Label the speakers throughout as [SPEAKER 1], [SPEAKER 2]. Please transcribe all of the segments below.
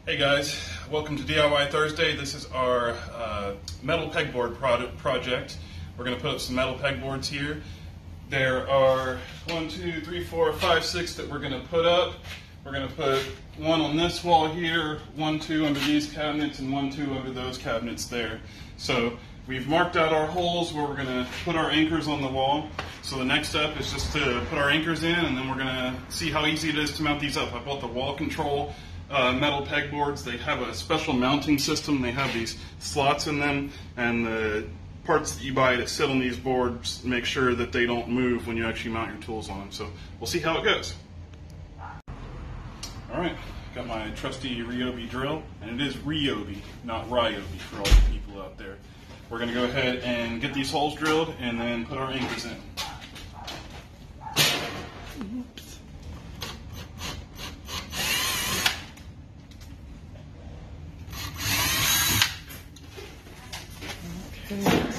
[SPEAKER 1] Hey guys, welcome to DIY Thursday. This is our metal pegboard project. We're going to put up some metal pegboards here. There are 1, 2, 3, 4, 5, 6 that we're going to put up. We're going to put one on this wall here, 1, 2 under these cabinets, and 1, 2 under those cabinets there. So we've marked out our holes where we're going to put our anchors on the wall. So the next step is just to put our anchors in, and then we're going to see how easy it is to mount these up. I bought the Wall Control metal pegboards. They have a special mounting system. They have these slots in them, and the parts that you buy that sit on these boards make sure that they don't move when you actually mount your tools on them. So we'll see how it goes. Alright, got my trusty Ryobi drill, and it is Ryobi, not Ryobi for all the people out there. We're going to go ahead and get these holes drilled and then put our anchors in. Oops. Okay.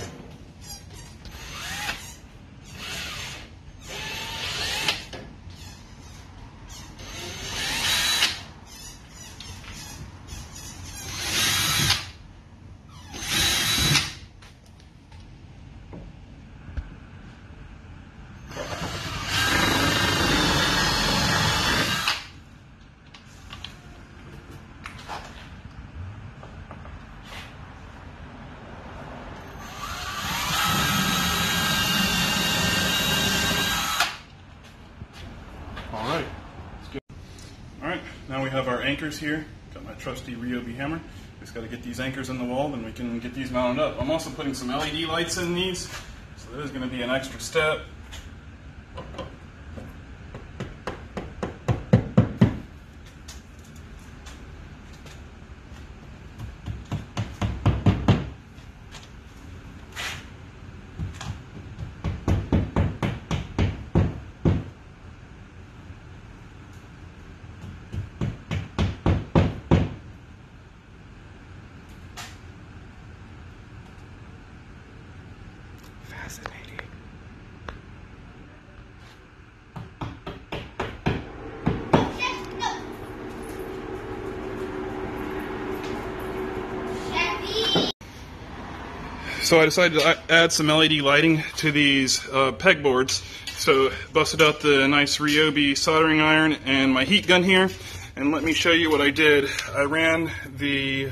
[SPEAKER 1] Alright, now we have our anchors here. Got my trusty Ryobi hammer. Just got to get these anchors in the wall, then we can get these mounted up. I'm also putting some LED lights in these, so that is going to be an extra step.
[SPEAKER 2] Fascinating.
[SPEAKER 1] So I decided to add some LED lighting to these pegboards. So busted out the nice Ryobi soldering iron and my heat gun here. And let me show you what I did. I ran the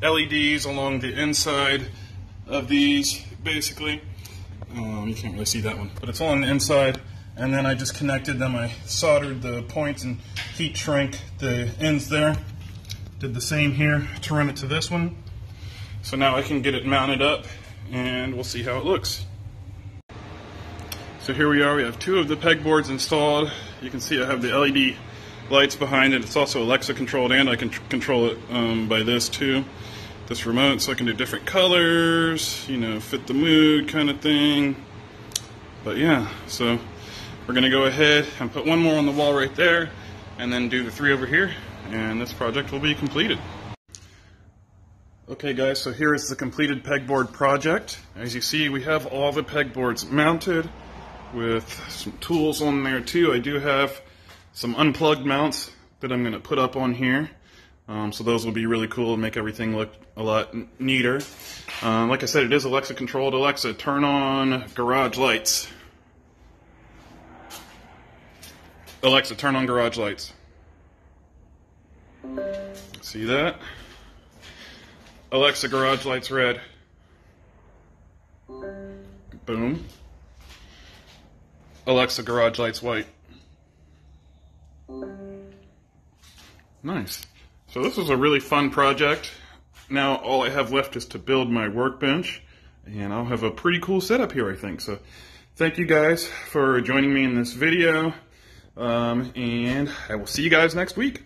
[SPEAKER 1] LEDs along the inside of these, basically. You can't really see that one, but it's all on the inside. And then I just connected them. I soldered the points and heat shrink the ends there. Did the same here to run it to this one. So now I can get it mounted up, and we'll see how it looks. So here we are. We have 2 of the pegboards installed. You can see I have the LED lights behind it. It's also Alexa controlled, and I can control it by this too. This remote, so I can do different colors, you know, fit the mood kind of thing. But yeah, so we're gonna go ahead and put one more on the wall right there, and then do the 3 over here, and this project will be completed. Okay guys, so here is the completed pegboard project. As you see, we have all the pegboards mounted with some tools on there too. I do have some unplugged mounts that I'm gonna put up on here. So those will be really cool and make everything look a lot neater. Like I said, it is Alexa controlled. Alexa, turn on garage lights. Alexa, turn on garage lights. See that? Alexa, garage lights red. Boom. Alexa, garage lights white. Nice. So this was a really fun project. Now all I have left is to build my workbench, and I'll have a pretty cool setup here, I think. So thank you guys for joining me in this video, and I will see you guys next week.